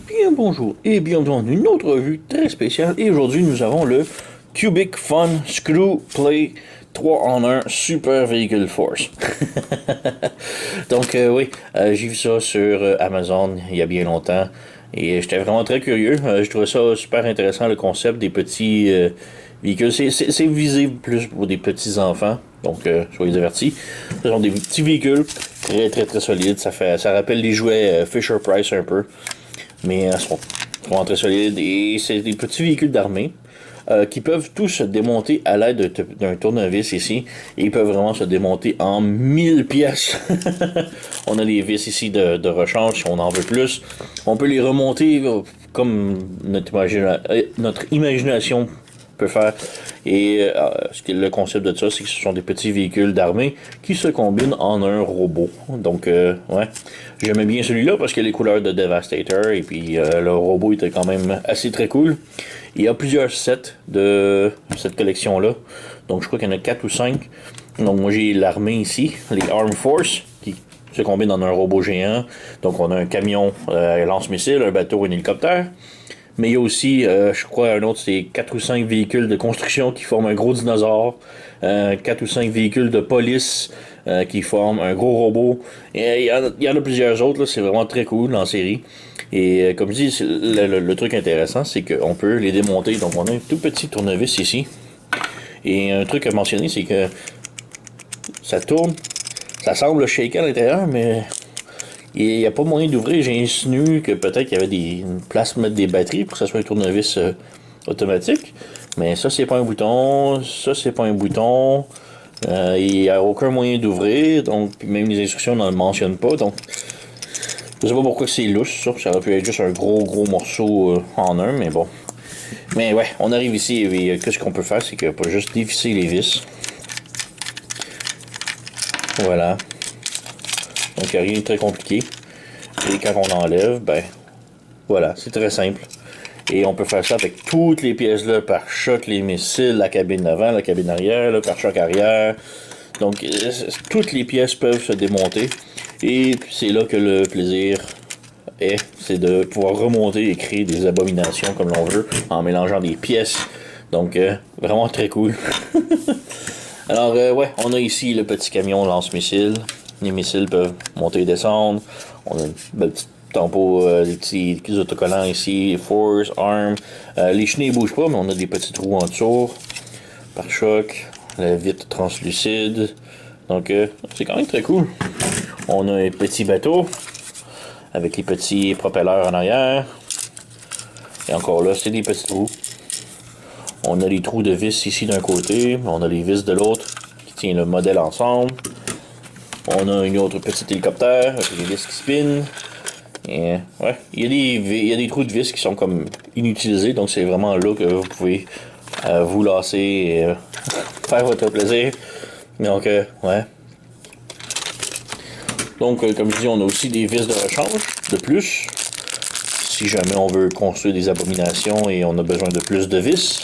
Bien bonjour et bienvenue dans une autre revue très spéciale. Et aujourd'hui, nous avons le Cubic Fun Screw Play 3 en 1 Super Vehicle Force. Donc, oui, j'ai vu ça sur Amazon il y a bien longtemps. Et j'étais vraiment très curieux. Je trouvais ça super intéressant, le concept des petits véhicules. C'est visé plus pour des petits enfants. Donc, soyez avertis. Ce sont des petits véhicules très très très solides. Ça rappelle les jouets Fisher-Price un peu. Mais elles sont vraiment très solides et c'est des petits véhicules d'armée qui peuvent tous se démonter à l'aide d'un tournevis ici. Et ils peuvent vraiment se démonter en 1000 pièces. On a les vis ici de rechange si on en veut plus. On peut les remonter comme notre imagination peut faire. Et le concept de ça, c'est que ce sont des petits véhicules d'armée qui se combinent en un robot. Donc, ouais, j'aimais bien celui-là parce qu'il a les couleurs de Devastator et puis le robot était quand même assez très cool. Il y a plusieurs sets de cette collection-là. Donc, je crois qu'il y en a 4 ou 5. Donc, moi, j'ai l'armée ici, les Armed Force, qui se combinent en un robot géant. Donc, on a un camion lance-missile, un bateau, un hélicoptère. Mais il y a aussi, je crois, un autre, c'est 4 ou 5 véhicules de construction qui forment un gros dinosaure. 4 ou 5 véhicules de police qui forment un gros robot. Et il y en a plusieurs autres, là, c'est vraiment très cool en série. Et comme je dis, le truc intéressant, c'est qu'on peut les démonter. Donc on a un tout petit tournevis ici. Et un truc à mentionner, c'est que ça tourne. Ça semble shaker à l'intérieur, mais il n'y a pas moyen d'ouvrir. J'ai insinué que peut-être qu'il y avait une place pour mettre des batteries pour que ça soit un tournevis automatique. Mais ça, c'est pas un bouton. Ça, c'est pas un bouton. Il n'y a aucun moyen d'ouvrir. Donc, même les instructions n'en mentionnent pas. Donc, je sais pas pourquoi c'est lousse, ça. Ça aurait pu être juste un gros morceau en un, mais bon. Mais ouais, on arrive ici et qu'est-ce qu'on peut faire, c'est qu'on peut juste dévisser les vis. Voilà. Donc, il n'y a rien de très compliqué. Et quand on enlève, ben, voilà, c'est très simple. Et on peut faire ça avec toutes les pièces là, pare-choc, les missiles, la cabine d'avant, la cabine arrière, le pare-choc arrière. Donc, toutes les pièces peuvent se démonter. Et c'est là que le plaisir est, c'est de pouvoir remonter et créer des abominations comme l'on veut en mélangeant des pièces. Donc, vraiment très cool. Alors, ouais, on a ici le petit camion lance-missiles. Les missiles peuvent monter et descendre. On a une belle petite tempo, des petits autocollants ici, Force, Arm. Les chenilles ne bougent pas, mais on a des petits trous en dessous. Pare-choc, la vitre translucide. Donc, c'est quand même très cool. On a un petit bateau avec les petits propelleurs en arrière. Et encore là, c'est des petits trous. On a les trous de vis ici d'un côté, on a les vis de l'autre qui tient le modèle ensemble. On a une autre petite hélicoptère avec les vis qui spinent. Et ouais, il y a des trous de vis qui sont comme inutilisés, donc c'est vraiment là que vous pouvez vous lasser et faire votre plaisir. Donc, ouais. Donc, comme je dis, on a aussi des vis de rechange de plus. Si jamais on veut construire des abominations et on a besoin de plus de vis.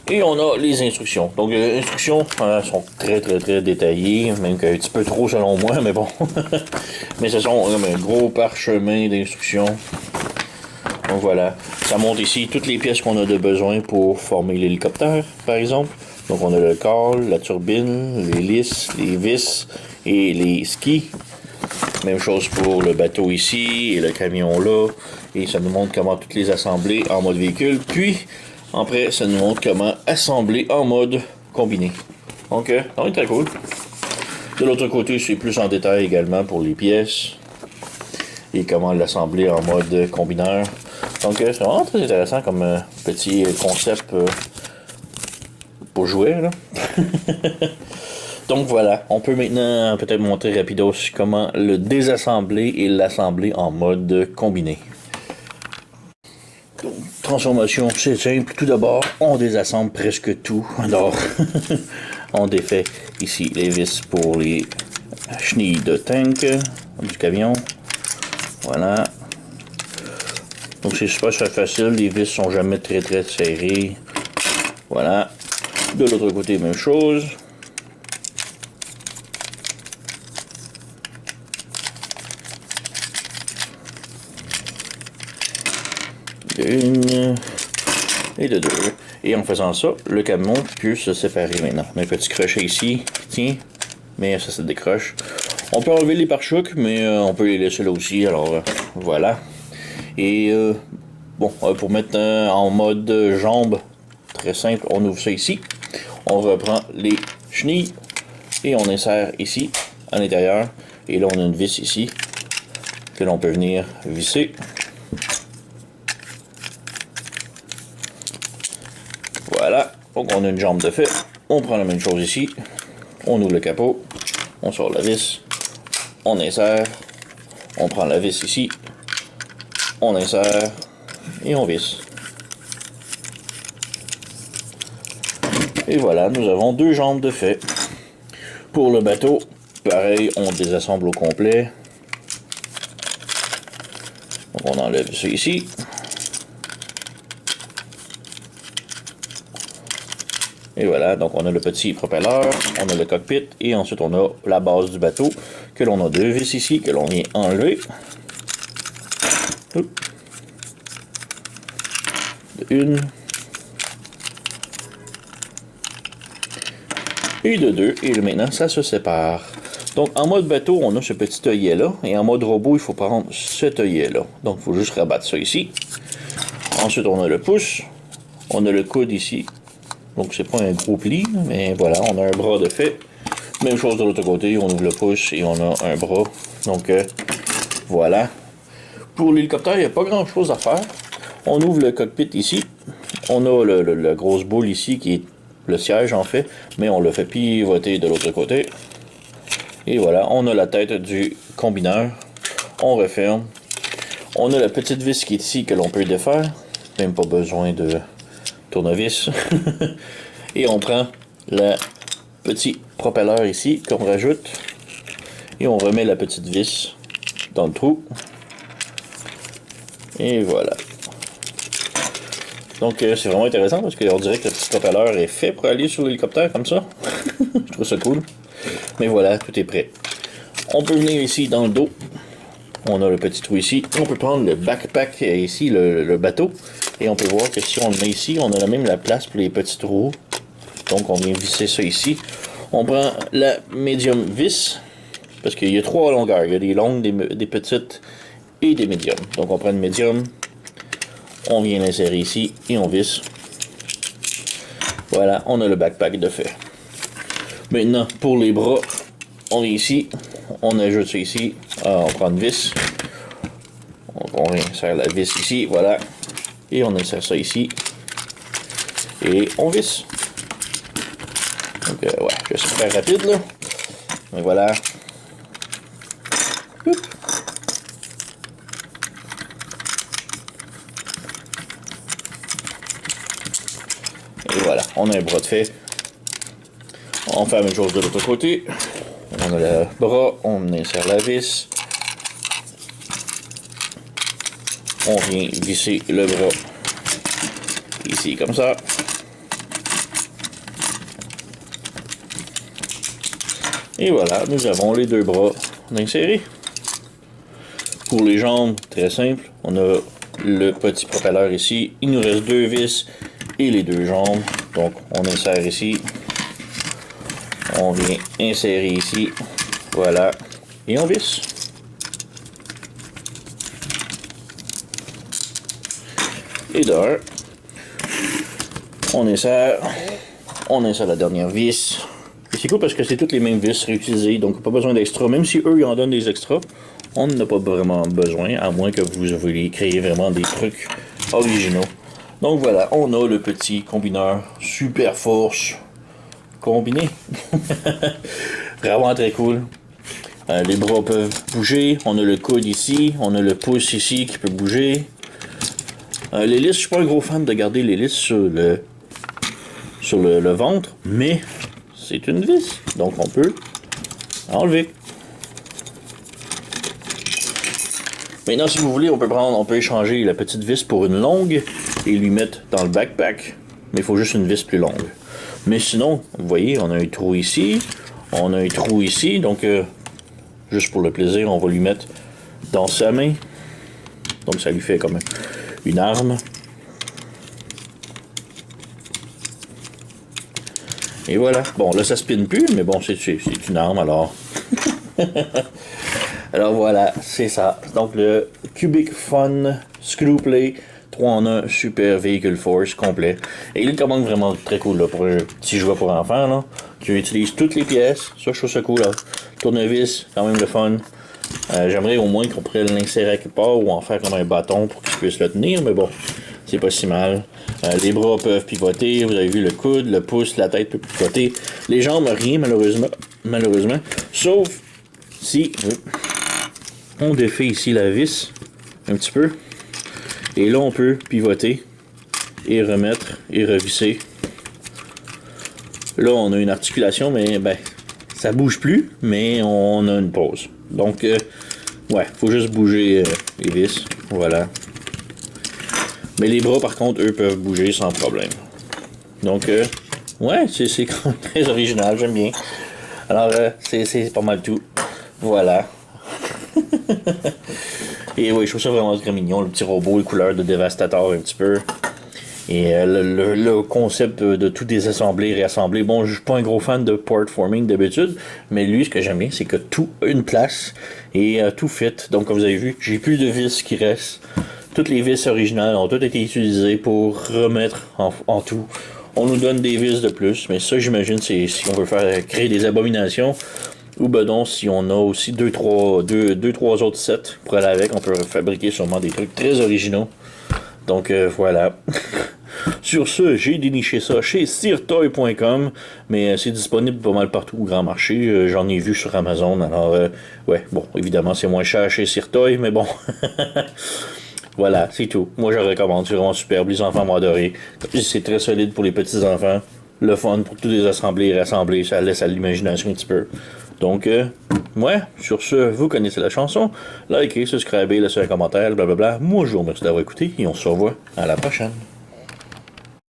Et on a les instructions. Donc, les instructions sont très détaillées, même qu'un petit peu trop selon moi, mais bon. Mais ce sont comme un gros parchemin d'instructions. Donc voilà, ça montre ici toutes les pièces qu'on a de besoin pour former l'hélicoptère, par exemple. Donc on a le corps, la turbine, les lisses, les vis et les skis. Même chose pour le bateau ici et le camion là. Et ça nous montre comment toutes les assembler en mode véhicule. Puis, après, ça nous montre comment assembler en mode combiné. Donc, c'est très cool. De l'autre côté, c'est plus en détail également pour les pièces. Et comment l'assembler en mode combineur. Donc, c'est vraiment très intéressant comme petit concept pour jouer, là. Donc voilà, on peut maintenant peut-être montrer rapidos comment le désassembler et l'assembler en mode combiné. Transformation, c'est simple. Tout d'abord, on désassemble presque tout. Alors, on défait ici les vis pour les chenilles de tank du camion. Voilà. Donc c'est super facile, les vis sont jamais très serrées. Voilà. De l'autre côté, même chose. De une et de deux. Et en faisant ça, le camion peut se séparer maintenant. On a un petit crochet ici qui tient, mais ça se décroche. On peut enlever les pare-chocs, mais on peut les laisser là aussi. Alors voilà. Et bon, pour mettre en mode jambe, très simple, on ouvre ça ici. On reprend les chenilles et on insère ici à l'intérieur. Et là, on a une vis ici que l'on peut venir visser. Voilà, donc on a une jambe de fait. On prend la même chose ici. On ouvre le capot. On sort la vis. On insère. On prend la vis ici. On insère. Et on visse. Et voilà, nous avons deux jambes de fait. Pour le bateau, pareil, on désassemble au complet. Donc on enlève ça ici. Et voilà, donc on a le petit propelleur, on a le cockpit, et ensuite on a la base du bateau, que l'on a deux vis ici, que l'on vient enlever. De une. Et de deux, et maintenant ça se sépare. Donc en mode bateau, on a ce petit œillet là, et en mode robot, il faut prendre cet œillet là. Donc il faut juste rabattre ça ici. Ensuite on a le pouce, on a le coude ici. Donc c'est pas un gros pli, mais voilà, on a un bras de fait. Même chose de l'autre côté, on ouvre le pouce et on a un bras. Donc voilà. Pour l'hélicoptère, il n'y a pas grand chose à faire. On ouvre le cockpit ici. On a la grosse boule ici qui est le siège en fait, mais on le fait pivoter de l'autre côté. Et voilà, on a la tête du combineur. On referme. On a la petite vis qui est ici que l'on peut défaire. Même pas besoin de tournevis. Et on prend le petit propelleur ici qu'on rajoute. Et on remet la petite vis dans le trou. Et voilà. Donc c'est vraiment intéressant parce qu'on dirait que le petit propelleur est fait pour aller sur l'hélicoptère comme ça. Je trouve ça cool. Mais voilà, tout est prêt. On peut venir ici dans le dos. On a le petit trou ici. On peut prendre le backpack ici, le bateau. Et on peut voir que si on le met ici, on a même la place pour les petits trous. Donc on vient visser ça ici. On prend la medium vis. Parce qu'il y a trois longueurs. Il y a des longues, des petites et des médiums. Donc on prend une médium. On vient l'insérer ici et on visse. Voilà, on a le backpack de fait. Maintenant, pour les bras, on est ici. On ajoute ça ici. On prend une vis. On insère la vis ici, voilà. Et on insère ça ici. Et on visse. Donc, ouais, je suis super rapide là. Mais voilà. Oup. Et voilà, on a un bras de fait. On fait la même chose de l'autre côté. On a le bras, on insère la vis. On vient visser le bras ici comme ça. Et voilà, nous avons les deux bras insérés. Pour les jambes, très simple. On a le petit propelleur ici. Il nous reste deux vis et les deux jambes. Donc on insère ici. On vient insérer ici. Voilà. Et on visse. Et de un, on insère la dernière vis. Et c'est cool parce que c'est toutes les mêmes vis réutilisées, donc pas besoin d'extra. Même si eux ils en donnent des extras, on n'en a pas vraiment besoin, à moins que vous vouliez créer vraiment des trucs originaux. Donc voilà, on a le petit combineur Super Force combiné. Vraiment très cool. Les bras peuvent bouger, on a le coude ici, on a le pouce ici qui peut bouger. L'hélice, je suis pas un gros fan de garder l'hélice sur le ventre, mais c'est une vis, donc on peut enlever. Maintenant, si vous voulez, on peut échanger la petite vis pour une longue et lui mettre dans le backpack, mais il faut juste une vis plus longue. Mais sinon, vous voyez, on a un trou ici, on a un trou ici, donc juste pour le plaisir, on va lui mettre dans sa main. Donc ça lui fait comme une arme. Et voilà. Bon, là, ça spinne plus, mais bon, c'est une arme, alors. Alors voilà, c'est ça. Donc le Cubic Fun Screw Play 3 en 1 Super Vehicle Force complet. Et il est quand même vraiment très cool là, pour un petit jouet pour enfants. Là. Tu utilises toutes les pièces. Ça, je trouve ça cool. Là. Tournevis, quand même le fun. J'aimerais au moins qu'on pourrait l'insérer quelque part ou en faire comme un bâton pour qu'il puisse le tenir, mais bon, c'est pas si mal. Les bras peuvent pivoter, vous avez vu le coude, le pouce, la tête peut pivoter. Les jambes, rien malheureusement. Sauf si on défait ici la vis un petit peu. Et là, on peut pivoter et remettre et revisser. Là, on a une articulation, mais ben, ça bouge plus, mais on a une pause. Donc, ouais, faut juste bouger les vis. Voilà. Mais les bras, par contre, eux, peuvent bouger sans problème. Donc, ouais, c'est quand même très original, j'aime bien. Alors, c'est pas mal tout. Voilà. Et oui, je trouve ça vraiment très mignon, le petit robot, les couleurs de Devastator un petit peu. Et le concept de tout désassembler, réassembler. Bon, je suis pas un gros fan de port forming d'habitude, mais lui, ce que j'aime bien, c'est que tout a une place et tout fit. Donc, comme vous avez vu, j'ai plus de vis qui restent. Toutes les vis originales ont toutes été utilisées pour remettre en tout. On nous donne des vis de plus, mais ça, j'imagine, c'est si on veut créer des abominations. Ou ben non, si on a aussi 2-3 autres sets pour aller avec, on peut fabriquer sûrement des trucs très originaux. Donc voilà. Sur ce, j'ai déniché ça chez sirtoy.com, mais c'est disponible pas mal partout au grand marché. J'en ai vu sur Amazon, alors ouais, bon, évidemment c'est moins cher chez Sirtoy, mais bon. Voilà, c'est tout. Moi je recommande, c'est vraiment superbe, les enfants vont adorer. C'est très solide pour les petits enfants. Le fun pour tout désassembler et rassembler, ça laisse à l'imagination un petit peu. Donc, ouais, sur ce, vous connaissez la chanson. Likez, subscribez, laissez un commentaire, blablabla. Moi je vous remercie d'avoir écouté et on se revoit à la prochaine.